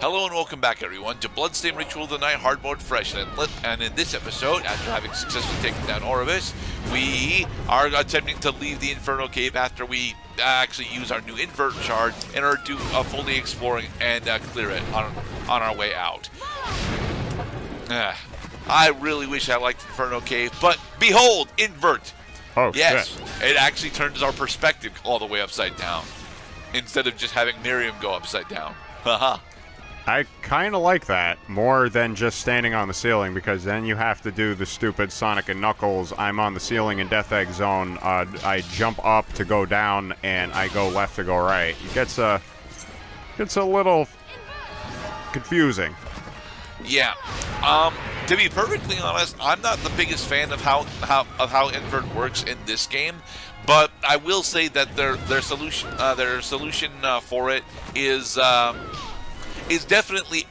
Hello and welcome back, everyone, to Bloodstained Ritual of the Night Hard Mode Fresh. And in this episode, after having successfully taken down Oribus, we are attempting to leave the Inferno Cave after we actually use our new invert shard in order to fully explore and clear it on our way out. I really wish I liked Inferno Cave, but behold, invert! Oh, yes, shit. it actually turns our perspective all the way upside down, instead of just having Miriam go upside down. Haha. I kind of like that more than just standing on the ceiling, because then you have to do the stupid Sonic and Knuckles. I'm on the ceiling in Death Egg Zone. I jump up to go down, and I go left to go right. It gets a little confusing. Yeah. To be perfectly honest, I'm not the biggest fan of how invert works in this game, but I will say that their solution for it is definitely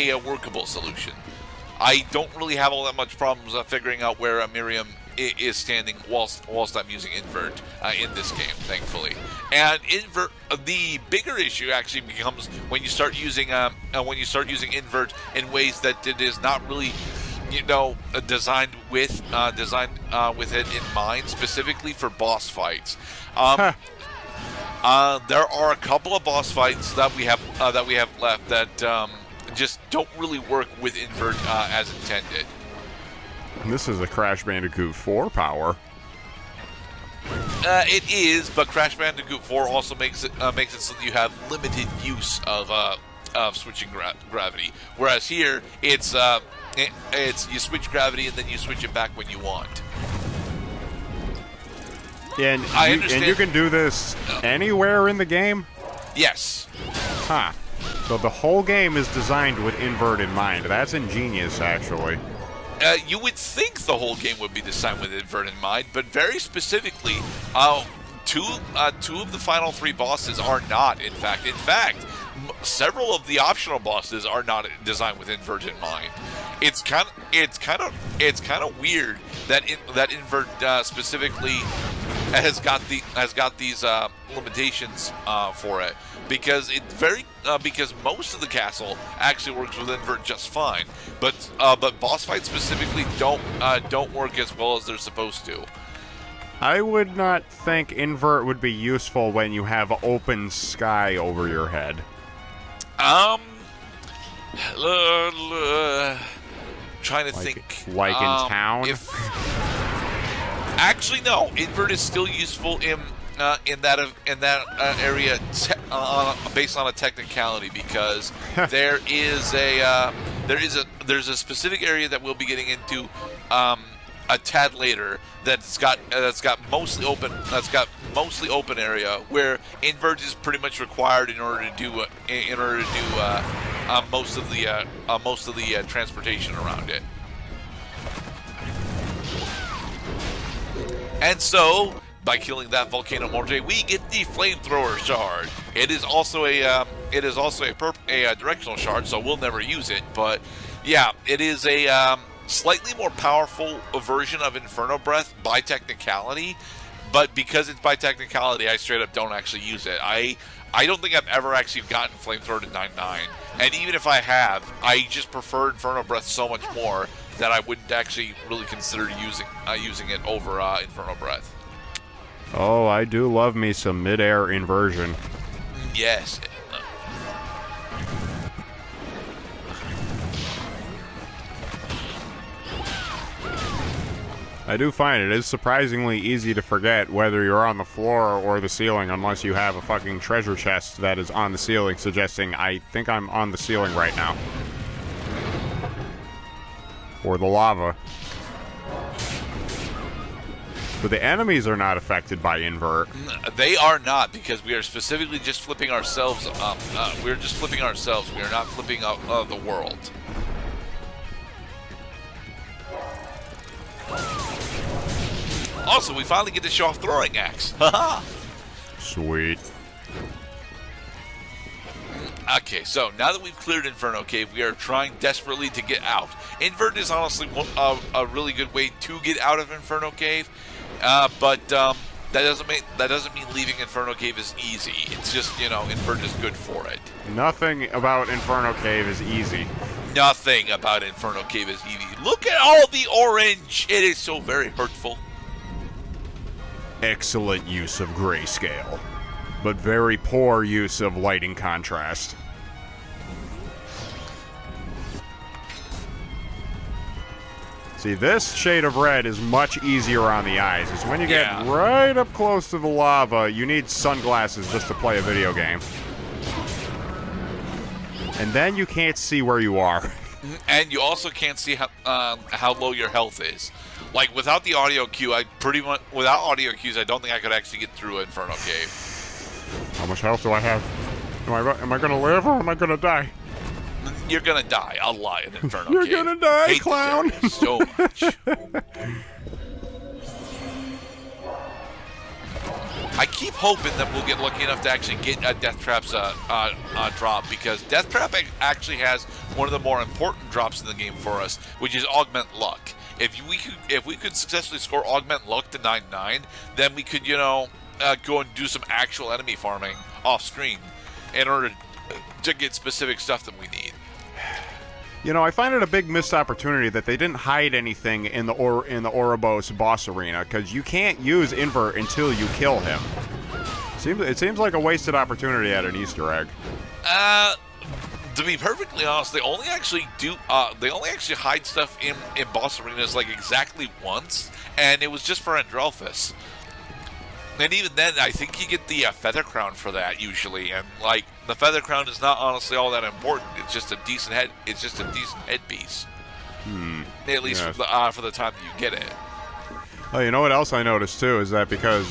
a workable solution. I don't really have all that much problems figuring out where Miriam is standing whilst I'm using invert in this game, thankfully. And invert, the bigger issue actually becomes when you start using invert in ways that it is not really, designed with it in mind, specifically for boss fights. There are a couple of boss fights that we have left that just don't really work with invert as intended. This is a Crash Bandicoot 4 power. It is, but Crash Bandicoot 4 also makes it so that you have limited use of switching gravity. Whereas here, it's you switch gravity and then you switch it back when you want. And you can do this anywhere in the game? Yes. Huh. So the whole game is designed with invert in mind. That's ingenious, actually. You would think the whole game would be designed with invert in mind, but very specifically, two of the final three bosses are not. In fact, several of the optional bosses are not designed with invert in mind. It's kind of weird that invert specifically has got these limitations for it, because because most of the castle actually works with invert just fine, but boss fights specifically don't work as well as they're supposed to. I would not think invert would be useful when you have open sky over your head. Trying to think. Like in town? Actually, no. Invert is still useful in that area based on a technicality, because there's a specific area that we'll be getting into a tad later that's got mostly open area where invert is pretty much required in order to do most of the transportation around it. And so, by killing that Volcano Morte, we get the Flamethrower Shard. It is also a directional shard, so we'll never use it. But yeah, it is a slightly more powerful version of Inferno Breath by technicality. But because it's by technicality, I straight up don't actually use it. I don't think I've ever actually gotten Flamethrower to 9.9, and even if I have, I just prefer Inferno Breath so much more that I wouldn't actually really consider using it over Inferno Breath. Oh, I do love me some mid-air inversion. Yes. I do find it is surprisingly easy to forget whether you're on the floor or the ceiling, unless you have a fucking treasure chest that is on the ceiling, suggesting I think I'm on the ceiling right now. Or the lava. But the enemies are not affected by invert. They are not, because we are specifically just flipping ourselves up. We're just flipping ourselves. We are not flipping up the world. Also, we finally get to show off throwing axe. Haha. Sweet. Okay, so now that we've cleared Inferno Cave, we are trying desperately to get out. Invert is honestly a really good way to get out of Inferno Cave, but that doesn't mean leaving Inferno Cave is easy. It's just, you know, Invert is good for it. Nothing about Inferno Cave is easy. Nothing about Inferno Cave is easy. Look at all the orange. It is so very hurtful. Excellent use of grayscale, but very poor use of lighting contrast. See, this shade of red is much easier on the eyes. It's when you get right up close to the lava, you need sunglasses just to play a video game. And then you can't see where you are. And you also can't see how low your health is. Like, without the audio cue, without audio cues, I don't think I could actually get through Inferno Cave. How much health do I have? Am I gonna live or am I gonna die? You're gonna die a lot in Inferno You're Cave. You're gonna die, Hate clown! this area so much. I keep hoping that we'll get lucky enough to actually get Death Trap's drop, because Death Trap actually has one of the more important drops in the game for us, which is Augment Luck. If we could successfully score Augment Luck to 9/9, then we could, you know, go and do some actual enemy farming off screen in order to get specific stuff that we need. You know, I find it a big missed opportunity that they didn't hide anything in the Ouroboros boss arena, because you can't use Invert until you kill him. It seems like a wasted opportunity at an Easter egg. To be perfectly honest, they only actually hide stuff in boss arenas like exactly once, and it was just for Andrelphus. And even then, I think you get the Feather Crown for that usually, and like the Feather Crown is not honestly all that important. It's just a decent head. It's just a decent headpiece. At least for the time that you get it. Oh, you know what else I noticed too is that because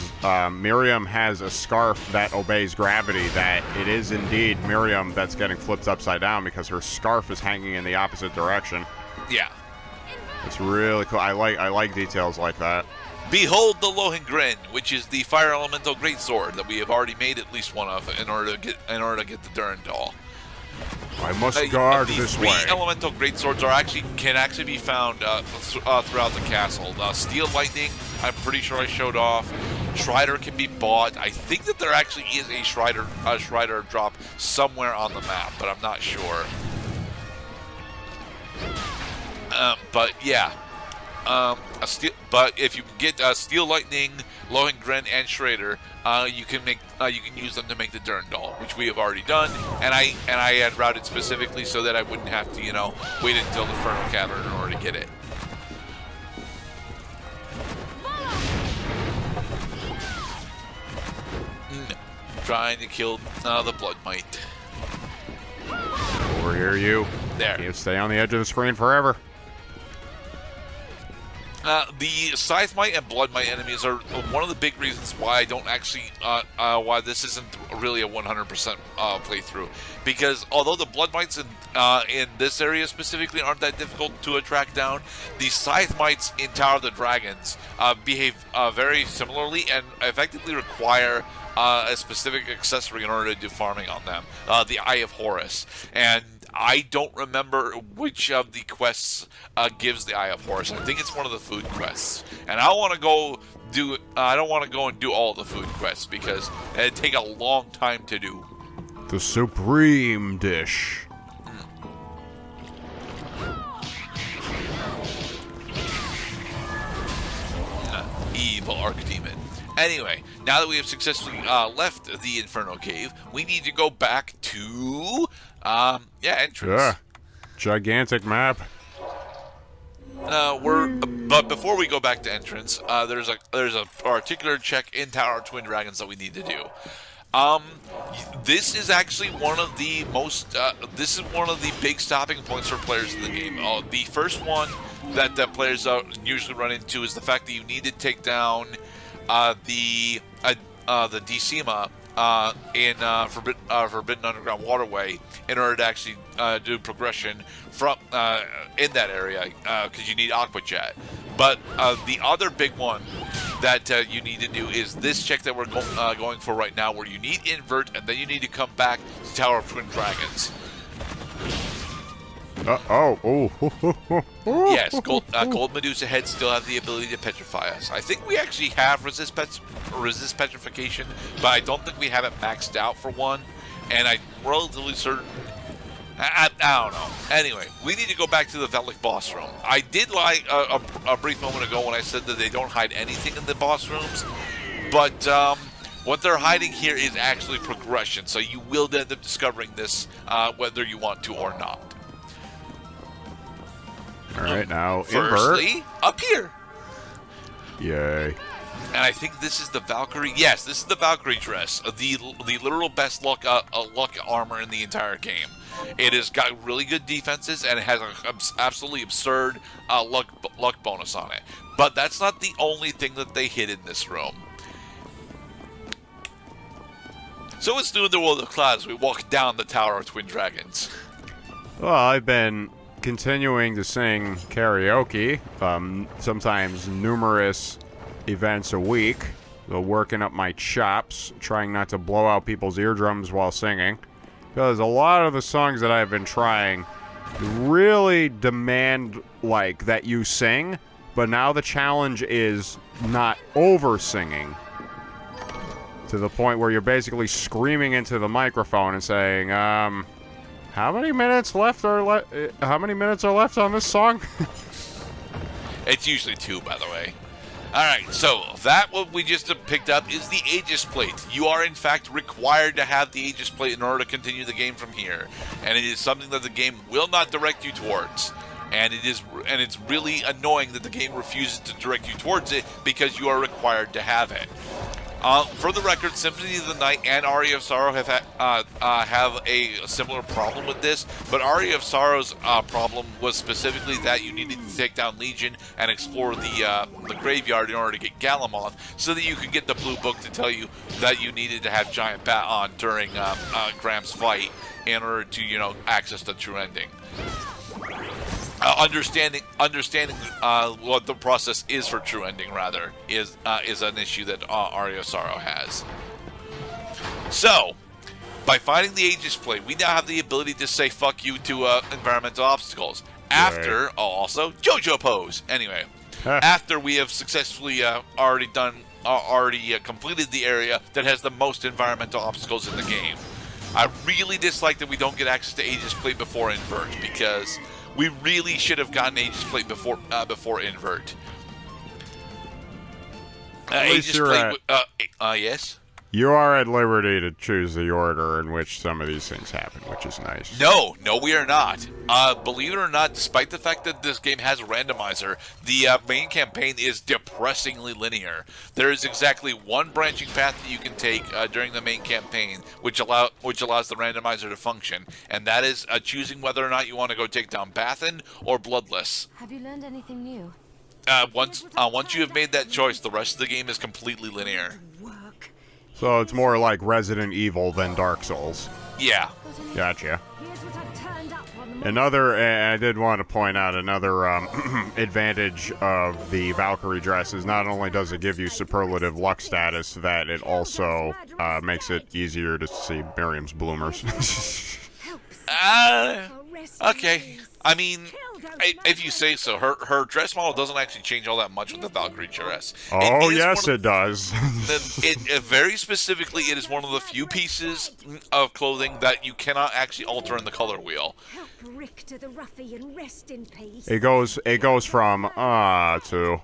Miriam has a scarf that obeys gravity, that it is indeed Miriam that's getting flipped upside down because her scarf is hanging in the opposite direction. Yeah, it's really cool. I like details like that. Behold the Lohengrin, which is the fire elemental greatsword that we have already made at least one of in order to get the Durendal. I must guard this way. Three elemental greatswords can actually be found throughout the castle. Steel Lightning, I'm pretty sure I showed off. Shrider can be bought. I think that there actually is a Shrider drop somewhere on the map, but I'm not sure. But yeah. But if you get Steel Lightning, Lohengrin, and Shredder, you can use them to make the Durendal, which we have already done, and I had routed specifically so that I wouldn't have to, you know, wait until the Inferno Cavern in order to get it. Trying to kill the Blood Mite. Over here, you. There. You stay on the edge of the screen forever. The Scythe Mite and Blood Mite enemies are one of the big reasons why I don't actually, why this isn't really a 100% playthrough. Because although the Blood Mites in this area specifically aren't that difficult to track down, the Scythe Mites in Tower of the Dragons behave very similarly and effectively require a specific accessory in order to do farming on them. The Eye of Horus. And I don't remember which of the quests gives the Eye of Horus. I think it's one of the food quests, and I want to go do. I don't want to go and do all the food quests because it'd take a long time to do. The supreme dish. Evil Archdemon. Anyway, now that we have successfully left the Inferno Cave, we need to go back to entrance. Yeah, gigantic map. But before we go back to entrance, there's a particular check in Tower of Twin Dragons that we need to do. This is actually one of the this is one of the big stopping points for players in the game. The first one that the players usually run into is the fact that you need to take down the Decima in Forbidden Underground Waterway in order to actually do progression from in that area because you need Aqua Jet. But the other big one that you need to do is this check that we're going for right now, where you need Invert and then you need to come back to Tower of Twin Dragons. Yes, Gold Medusa heads still have the ability to petrify us. I think we actually have resist petrification, but I don't think we have it maxed out for one. And I'm relatively certain. I don't know. Anyway, we need to go back to the Velic boss room. I did lie a brief moment ago when I said that they don't hide anything in the boss rooms, but what they're hiding here is actually progression. So you will end up discovering this whether you want to or not. All right, now Firstly, invert. up here. Yay. And I think this is the Valkyrie. Yes, this is the Valkyrie dress. The literal best luck armor in the entire game. It has got really good defenses and it has an absolutely absurd luck bonus on it. But that's not the only thing that they hid in this room. So what's new in the world of clouds? We walk down the Tower of Twin Dragons. Well, I've been continuing to sing karaoke, sometimes numerous events a week, so working up my chops, trying not to blow out people's eardrums while singing, because a lot of the songs that I've been trying really demand, like, that you sing, but now the challenge is not over-singing, to the point where you're basically screaming into the microphone and saying, how many minutes are left on this song? It's usually 2, by the way. Alright, so that what we just picked up is the Aegis Plate. You are in fact required to have the Aegis Plate in order to continue the game from here. And it is something that the game will not direct you towards. And it's really annoying that the game refuses to direct you towards it because you are required to have it. For the record, Symphony of the Night and Aria of Sorrow have a similar problem with this, but Aria of Sorrow's problem was specifically that you needed to take down Legion and explore the graveyard in order to get Galamoth, so that you could get the blue book to tell you that you needed to have Giant Bat on during Graham's fight in order to, access the true ending. Understanding what the process is for true ending, rather, is an issue that Aria of Sorrow has. So, by finding the Aegis Plate, we now have the ability to say fuck you to environmental obstacles. After, also, JoJo pose. Anyway, after we have successfully already completed the area that has the most environmental obstacles in the game. I really dislike that we don't get access to Aegis Plate before invert, because we really should have gotten Aegis Plate before invert. Aegis Plate. Yes. You are at liberty to choose the order in which some of these things happen, which is nice. No, we are not. Believe it or not, despite the fact that this game has a randomizer, the main campaign is depressingly linear. There is exactly one branching path that you can take during the main campaign, which allows the randomizer to function, and that is choosing whether or not you want to go take down Bathan or Bloodless. Have you learned anything new? Once you have made that choice, the rest of the game is completely linear. So it's more like Resident Evil than Dark Souls. Yeah. Gotcha. Another, and I did want to point out another advantage of the Valkyrie dress is not only does it give you superlative luck status, that it also makes it easier to see Miriam's bloomers. Okay. I mean, if you say so, her dress model doesn't actually change all that much with the Valkyrie dress. Oh, yes, it does. Very specifically, it is one of the few pieces of clothing that you cannot actually alter in the color wheel. It goes from to.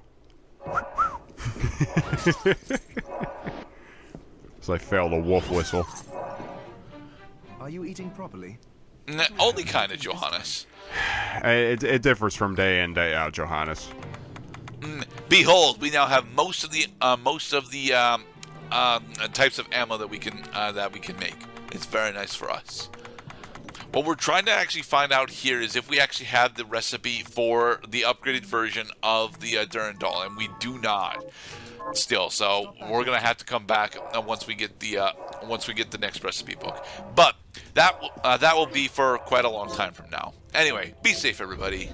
So I failed a wolf whistle. Are you eating properly? Only kind of, Johannes. It differs from day in, day out, Johannes. Behold, we now have most of the types of ammo that we can make. It's very nice for us. What we're trying to actually find out here is if we actually have the recipe for the upgraded version of the Durendal, and we do not. Still, so we're gonna have to come back once we get the next recipe book. But that will be for quite a long time from now. Anyway, be safe, everybody.